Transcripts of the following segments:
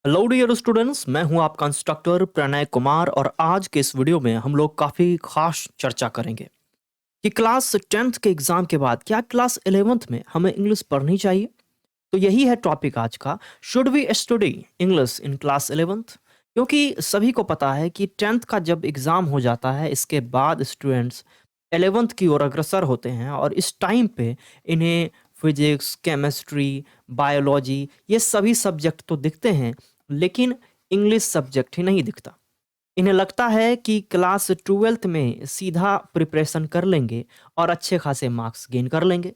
Hello dear students, मैं हूं आपका इंस्ट्रक्टर प्रणय कुमार और आज के इस वीडियो में हम लोग काफ़ी खास चर्चा करेंगे कि क्लास 10th के एग्ज़ाम के बाद क्या क्लास 11th में हमें इंग्लिश पढ़नी चाहिए। तो यही है टॉपिक आज का। Should we study English in class 11th? क्योंकि सभी को पता है कि 10th का जब एग्ज़ाम हो जाता है इसके बाद स्टूडेंट्स 11th की ओर अग्रसर होते हैं और इस टाइम पे इन्हें फिजिक्स, केमिस्ट्री, बायोलॉजी ये सभी सब्जेक्ट तो दिखते हैं, लेकिन इंग्लिश सब्जेक्ट ही नहीं दिखता। इन्हें लगता है कि क्लास 12th में सीधा प्रिपरेशन कर लेंगे और अच्छे खासे मार्क्स गेन कर लेंगे।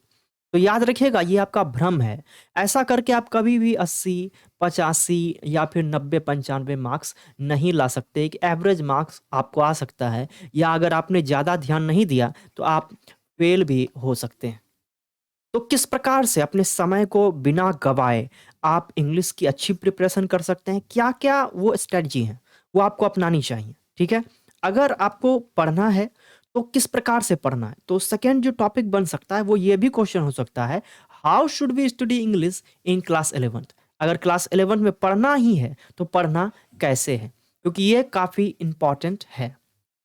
तो याद रखिएगा, ये आपका भ्रम है। ऐसा करके आप कभी भी 80, 85 या फिर 90, 95 मार्क्स नहीं ला सकते। एक एवरेज मार्क्स आपको आ सकता है, या अगर आपने ज़्यादा ध्यान नहीं दिया तो आप फेल भी हो सकते हैं। तो किस प्रकार से अपने समय को बिना गवाए आप इंग्लिश की अच्छी प्रिपरेशन कर सकते हैं, क्या क्या वो स्ट्रेटजी हैं वो आपको अपनानी चाहिए। ठीक है, अगर आपको पढ़ना है तो किस प्रकार से पढ़ना है। तो सेकेंड जो टॉपिक बन सकता है वो ये भी क्वेश्चन हो सकता है, how should we study English in class 11th। अगर क्लास 11th में पढ़ना ही है तो पढ़ना कैसे है, क्योंकि ये काफ़ी इंपॉर्टेंट है।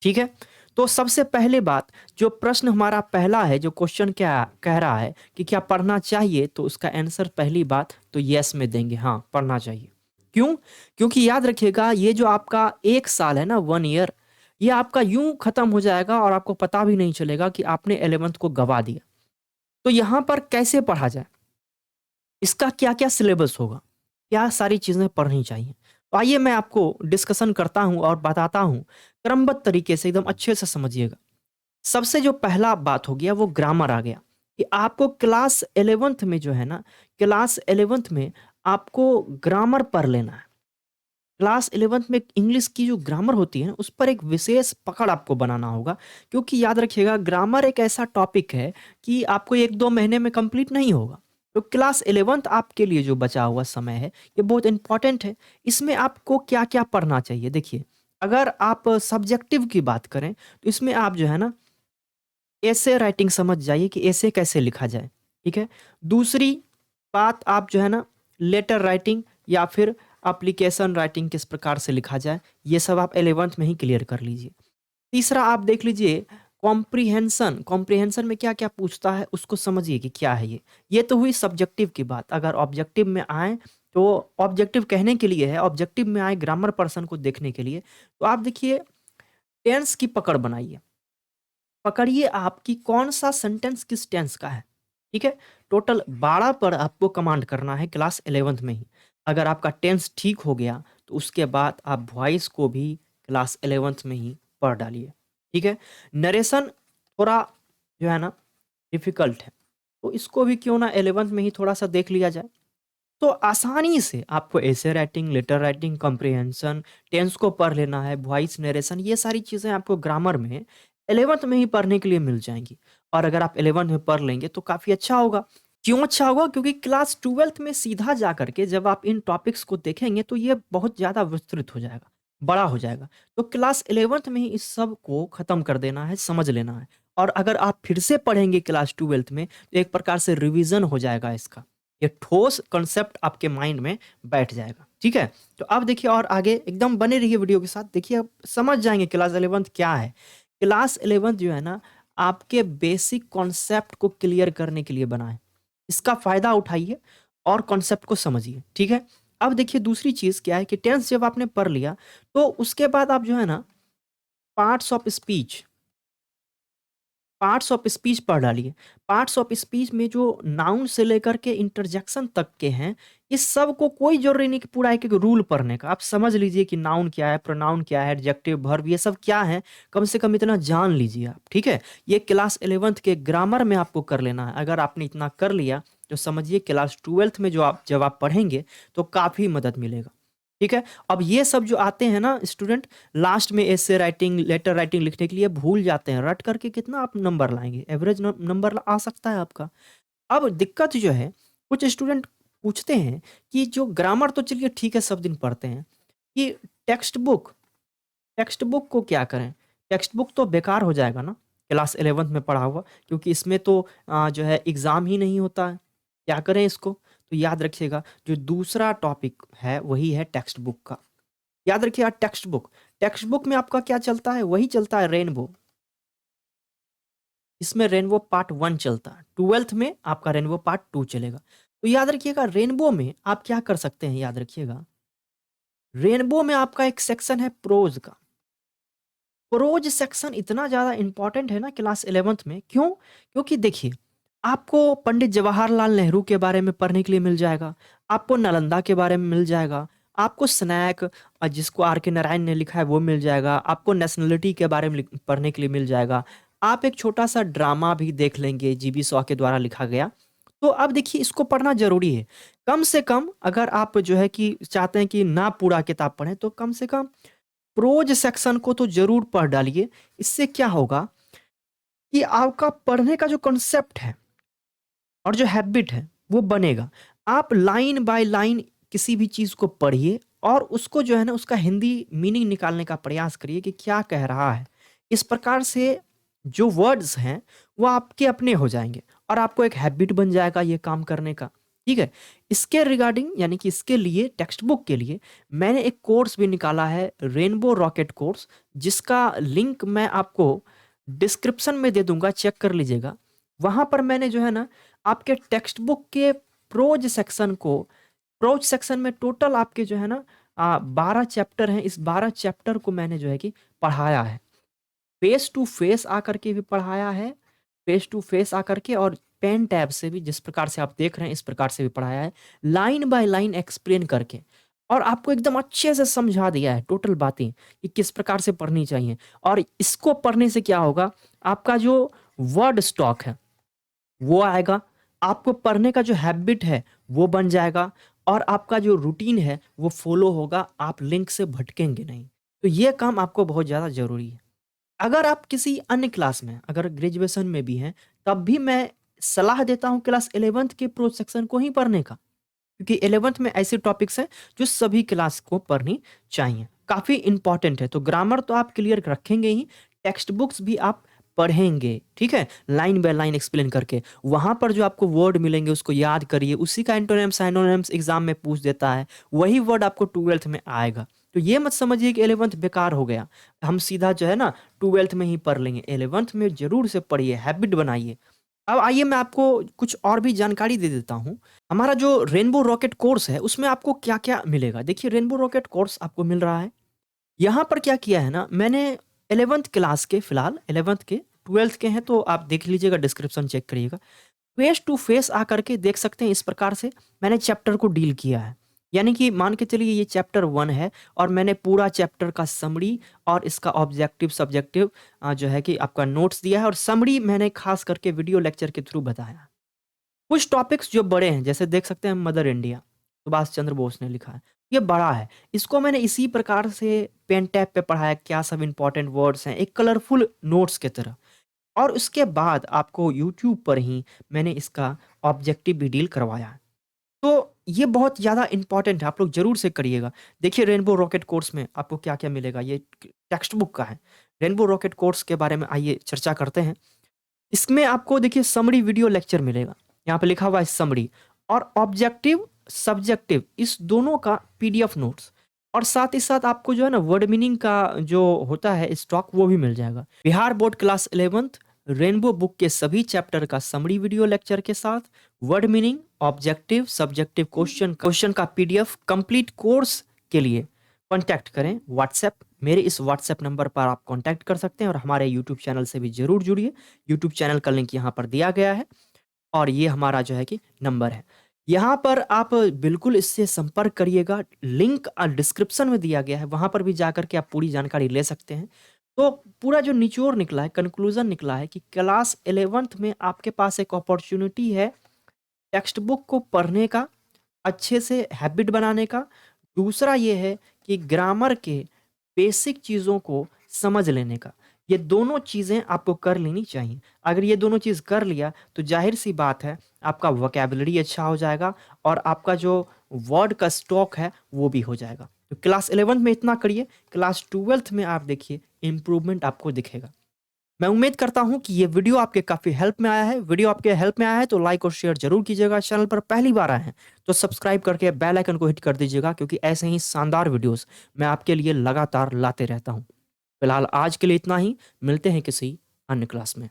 ठीक है, तो सबसे पहले बात, जो प्रश्न हमारा पहला है, जो क्वेश्चन क्या कह रहा है कि क्या पढ़ना चाहिए, तो उसका आंसर पहली बात तो यस में देंगे, हाँ पढ़ना चाहिए। क्यों? क्योंकि याद रखिएगा, ये जो आपका 1 साल है ना, 1 ईयर, ये आपका यूं खत्म हो जाएगा और आपको पता भी नहीं चलेगा कि आपने 11th को गवा दिया। तो यहाँ पर कैसे पढ़ा जाए, इसका क्या क्या सिलेबस होगा, क्या सारी चीज़ें पढ़नी चाहिए। तो आइए मैं आपको डिस्कशन करता हूँ और बताता हूँ क्रमबद्ध तरीके से, एकदम अच्छे से समझिएगा। सबसे जो पहला बात हो गया वो ग्रामर आ गया, कि आपको क्लास 11th में जो है ना, क्लास 11th में आपको ग्रामर पढ़ लेना है। क्लास 11th में इंग्लिश की जो ग्रामर होती है ना, उस पर एक विशेष पकड़ आपको बनाना होगा। क्योंकि याद रखिएगा, ग्रामर एक ऐसा टॉपिक है कि आपको 1-2 महीने में कंप्लीट नहीं होगा। तो क्लास 11th आपके लिए जो बचा हुआ समय है ये बहुत इंपॉर्टेंट है। इसमें आपको क्या क्या पढ़ना चाहिए, देखिए। अगर आप सब्जेक्टिव की बात करें तो इसमें आप जो है ना, ऐसे राइटिंग समझ जाइए कि ऐसे कैसे लिखा जाए। ठीक है, दूसरी बात आप जो है ना, लेटर राइटिंग या फिर एप्लीकेशन राइटिंग किस प्रकार से लिखा जाए, ये सब आप 11th में ही क्लियर कर लीजिए। तीसरा आप देख लीजिए, कॉम्प्रिहेंशन। कॉम्प्रिहेंशन में क्या क्या पूछता है उसको समझिए कि क्या है ये तो हुई सब्जेक्टिव की बात। अगर ऑब्जेक्टिव में आए तो ऑब्जेक्टिव कहने के लिए है, ऑब्जेक्टिव में आए ग्रामर पर्सन को देखने के लिए, तो आप देखिए, टेंस की पकड़ बनाइए। पकड़िए आप कि कौन सा सेंटेंस किस टेंस का है। ठीक है, टोटल 12 पर आपको कमांड करना है क्लास 11th में ही। अगर आपका टेंस ठीक हो गया तो उसके बाद आप वॉइस को भी क्लास 11th में ही पढ़ डालिए। ठीक है, नरेशन थोड़ा जो है ना डिफिकल्ट है, तो इसको भी क्यों ना 11th में ही थोड़ा सा देख लिया जाए। तो आसानी से आपको ऐसे writing, letter writing, comprehension, tense को पढ़ लेना है, वॉइस नरेशन, ये सारी चीज़ें आपको ग्रामर में 11th में ही पढ़ने के लिए मिल जाएंगी। और अगर आप 11th में पढ़ लेंगे तो काफ़ी अच्छा होगा। क्यों अच्छा होगा? क्योंकि क्लास 12th में सीधा जा करके जब आप इन टॉपिक्स को देखेंगे तो ये बहुत ज़्यादा विस्तृत हो जाएगा, बड़ा हो जाएगा। तो क्लास 11th में ही इस सब को ख़त्म कर देना है, समझ लेना है। और अगर आप फिर से पढ़ेंगे क्लास 12th में तो एक प्रकार से रिवीजन हो जाएगा इसका, ये ठोस कॉन्सेप्ट आपके माइंड में बैठ जाएगा। ठीक है, तो अब देखिए और आगे एकदम बने रहिए वीडियो के साथ, देखिए आप समझ जाएंगे क्लास 11th क्या है। क्लास 11th जो है ना, आपके बेसिक कॉन्सेप्ट को क्लियर करने के लिए बना है। इसका फायदा उठाइए और कॉन्सेप्ट को समझिए। ठीक है, अब देखिए दूसरी चीज क्या है कि टेंस जब आपने पढ़ लिया तो उसके बाद आप जो है ना, parts of speech, parts of speech पढ़ डालिए। पार्ट्स ऑफ स्पीच में जो नाउन से लेकर के इंटरजेक्शन तक के हैं, इस सब को कोई जरूरी नहीं कि पूरा एक एक रूल पढ़ने का। आप समझ लीजिए कि नाउन क्या है, प्रोनाउन क्या है, एडजेक्टिव, वर्ब, ये सब क्या है, कम से कम इतना जान लीजिए आप। ठीक है, ये क्लास 11th के ग्रामर में आपको कर लेना है। अगर आपने इतना कर लिया तो समझिए क्लास 12th में जो आप जब आप पढ़ेंगे तो काफ़ी मदद मिलेगा। ठीक है, अब ये सब जो आते हैं ना स्टूडेंट, लास्ट में ऐसे राइटिंग, लेटर राइटिंग लिखने के लिए भूल जाते हैं, रट करके कितना आप नंबर लाएंगे, एवरेज नंबर आ सकता है आपका। अब दिक्कत जो है, कुछ स्टूडेंट पूछते हैं कि जो ग्रामर तो चलिए ठीक है सब दिन पढ़ते हैं, कि टेक्स्ट बुक, टेक्स्ट बुक को क्या करें। टेक्स्ट बुक तो बेकार हो जाएगा ना क्लास 11th में पढ़ा हुआ, क्योंकि इसमें तो जो है एग्ज़ाम ही नहीं होता है, क्या करें इसको। तो याद रखिएगा जो दूसरा टॉपिक है वही है टेक्स्ट बुक का। याद रखिएगा टेक्स्ट बुक में आपका क्या चलता है, वही चलता है रेनबो। इसमें रेनबो पार्ट 1 चलता है, 12th में आपका रेनबो पार्ट 2 चलेगा। तो याद रखिएगा रेनबो में आप क्या कर सकते हैं, याद रखिएगा रेनबो में आपका एक सेक्शन है प्रोज का। प्रोज सेक्शन इतना ज़्यादा इंपॉर्टेंट है ना क्लास 11th में, क्यों? क्योंकि देखिए आपको पंडित जवाहरलाल नेहरू के बारे में पढ़ने के लिए मिल जाएगा, आपको नालंदा के बारे में मिल जाएगा, आपको स्नैक जिसको आर के नारायण ने लिखा है वो मिल जाएगा, आपको नेशनलिटी के बारे में पढ़ने के लिए मिल जाएगा। आप एक छोटा सा ड्रामा भी देख लेंगे जीबी शॉ के द्वारा लिखा गया। तो अब देखिए इसको पढ़ना जरूरी है। कम से कम अगर आप जो है कि चाहते हैं कि ना पूरा किताब पढ़ें तो कम से कम प्रोज सेक्शन को तो जरूर पढ़ डालिए। इससे क्या होगा कि आपका पढ़ने का जो कॉन्सेप्ट है और जो हैबिट है वो बनेगा। आप लाइन बाय लाइन किसी भी चीज़ को पढ़िए और उसको जो है ना उसका हिंदी मीनिंग निकालने का प्रयास करिए कि क्या कह रहा है। इस प्रकार से जो वर्ड्स हैं वो आपके अपने हो जाएंगे और आपको एक हैबिट बन जाएगा ये काम करने का। ठीक है, इसके रिगार्डिंग यानी कि इसके लिए टेक्स्ट बुक के लिए मैंने एक कोर्स भी निकाला है, रेनबो रॉकेट कोर्स, जिसका लिंक मैं आपको डिस्क्रिप्शन में दे दूंगा, चेक कर लीजिएगा। वहाँ पर मैंने जो है ना आपके टेक्स्ट बुक के प्रोज सेक्शन में टोटल आपके जो है ना 12 चैप्टर हैं। इस 12 चैप्टर को मैंने जो है कि पढ़ाया है, फेस टू फेस आकर के भी पढ़ाया है, फेस टू फेस आकर के और पेन टैब से भी, जिस प्रकार से आप देख रहे हैं इस प्रकार से भी पढ़ाया है, लाइन बाय लाइन एक्सप्लेन करके, और आपको एकदम अच्छे से समझा दिया है टोटल बातें कि किस प्रकार से पढ़नी चाहिए। और इसको पढ़ने से क्या होगा, आपका जो वर्ड स्टॉक है वो आएगा, आपको पढ़ने का जो हैबिट है वो बन जाएगा और आपका जो रूटीन है वो फॉलो होगा, आप लिंक से भटकेंगे नहीं। तो ये काम आपको बहुत ज़्यादा ज़रूरी है। अगर आप किसी अन्य क्लास में, अगर ग्रेजुएशन में भी हैं, तब भी मैं सलाह देता हूँ क्लास 11th के प्रोज सेक्शन को ही पढ़ने का, क्योंकि 11th में ऐसे टॉपिक्स हैं जो सभी क्लास को पढ़नी चाहिए, काफ़ी इंपॉर्टेंट है। तो ग्रामर तो आप क्लियर रखेंगे ही, टेक्स्ट बुक्स भी आप पढ़ेंगे, ठीक है, लाइन बाय लाइन एक्सप्लेन करके। वहाँ पर जो आपको वर्ड मिलेंगे उसको याद करिए, उसी का एंटोनिम्स साइनोनिम्स एग्जाम में पूछ देता है, वही वर्ड आपको 12th में आएगा। तो ये मत समझिए कि 11th बेकार हो गया, हम सीधा जो है ना 12th में ही पढ़ लेंगे। 11th में जरूर से पढ़िए, हैबिट बनाइए। अब आइए मैं आपको कुछ और भी जानकारी दे देता हूँ। हमारा जो रेनबो रॉकेट कोर्स है उसमें आपको क्या-क्या मिलेगा? देखिए रेनबो रॉकेट कोर्स आपको मिल रहा है। यहाँ पर क्या किया है ना, मैंने 11th क्लास के, फिलहाल 11th के, 12th के हैं तो आप देख लीजिएगा, डिस्क्रिप्शन चेक करिएगा। फेस टू फेस आकर के देख सकते हैं, इस प्रकार से मैंने चैप्टर को डील किया है। यानी कि मान के चलिए ये चैप्टर 1 है और मैंने पूरा चैप्टर का समरी और इसका ऑब्जेक्टिव सब्जेक्टिव जो है कि आपका नोट्स दिया है, और समरी मैंने खास करके वीडियो लेक्चर के थ्रू बताया। कुछ टॉपिक्स जो बड़े हैं, जैसे देख सकते हैं मदर इंडिया, सुभाष चंद्र बोस ने लिखा है, ये बड़ा है। इसको मैंने इसी प्रकार से पेन टैब पे पढ़ाया, क्या सब इंपॉर्टेंट वर्ड्स हैं, एक कलरफुल नोट्स की तरह। और उसके बाद आपको यूट्यूब पर ही मैंने इसका ऑब्जेक्टिव भी डील करवाया है। तो ये बहुत ज़्यादा इंपॉर्टेंट है, आप लोग ज़रूर से करिएगा। देखिए रेनबो रॉकेट कोर्स में आपको क्या-क्या मिलेगा, ये टेक्स्ट बुक का है। रेनबो रॉकेट कोर्स के बारे में आइए चर्चा करते हैं। इसमें आपको देखिए समरी वीडियो लेक्चर मिलेगा, यहाँ पे लिखा हुआ है समरी, और ऑब्जेक्टिव सब्जेक्टिव इस दोनों का पीडीएफ नोट्स, और साथ ही साथ आपको जो है ना वर्ड मीनिंग का जो होता है स्टॉक वो भी मिल जाएगा। Bihar board class 11th rainbow book के सभी चैप्टर का समरी वीडियो लेक्चर के साथ word meaning, objective subjective question का पीडीएफ कंप्लीट कोर्स के लिए कांटेक्ट करें व्हाट्सएप, मेरे इस व्हाट्सएप नंबर पर आप कांटेक्ट कर सकते हैं, और हमारे यूट्यूब चैनल से भी जरूर जुड़िए। यूट्यूब चैनल का लिंक यहाँ पर दिया गया है और ये हमारा जो है कि नंबर है, यहाँ पर आप बिल्कुल इससे संपर्क करिएगा। लिंक डिस्क्रिप्शन में दिया गया है, वहाँ पर भी जाकर के आप पूरी जानकारी ले सकते हैं। तो पूरा जो निचोड़ निकला है, कंक्लूजन निकला है कि क्लास 11th में आपके पास एक अपॉर्चुनिटी है टेक्स्ट बुक को पढ़ने का, अच्छे से हैबिट बनाने का। दूसरा ये है कि ग्रामर के बेसिक चीज़ों को समझ लेने का। ये दोनों चीज़ें आपको कर लेनी चाहिए। अगर ये दोनों चीज़ कर लिया तो ज़ाहिर-सी बात है आपका वोकैब्युलरी अच्छा हो जाएगा और आपका जो वर्ड का स्टॉक है वो भी हो जाएगा। तो क्लास 11th में इतना करिए, क्लास 12th में आप देखिए इम्प्रूवमेंट आपको दिखेगा। मैं उम्मीद करता हूँ कि ये वीडियो आपके काफ़ी हेल्प में आया है। वीडियो आपके हेल्प में आया है तो लाइक और शेयर ज़रूर कीजिएगा। चैनल पर पहली बार आए हैं तो सब्सक्राइब करके बेल आइकन को हिट कर दीजिएगा, क्योंकि ऐसे ही शानदार वीडियोज़ मैं आपके लिए लगातार लाते रहता हूँ। फिलहाल आज के लिए इतना ही, मिलते हैं किसी अन्य क्लास में।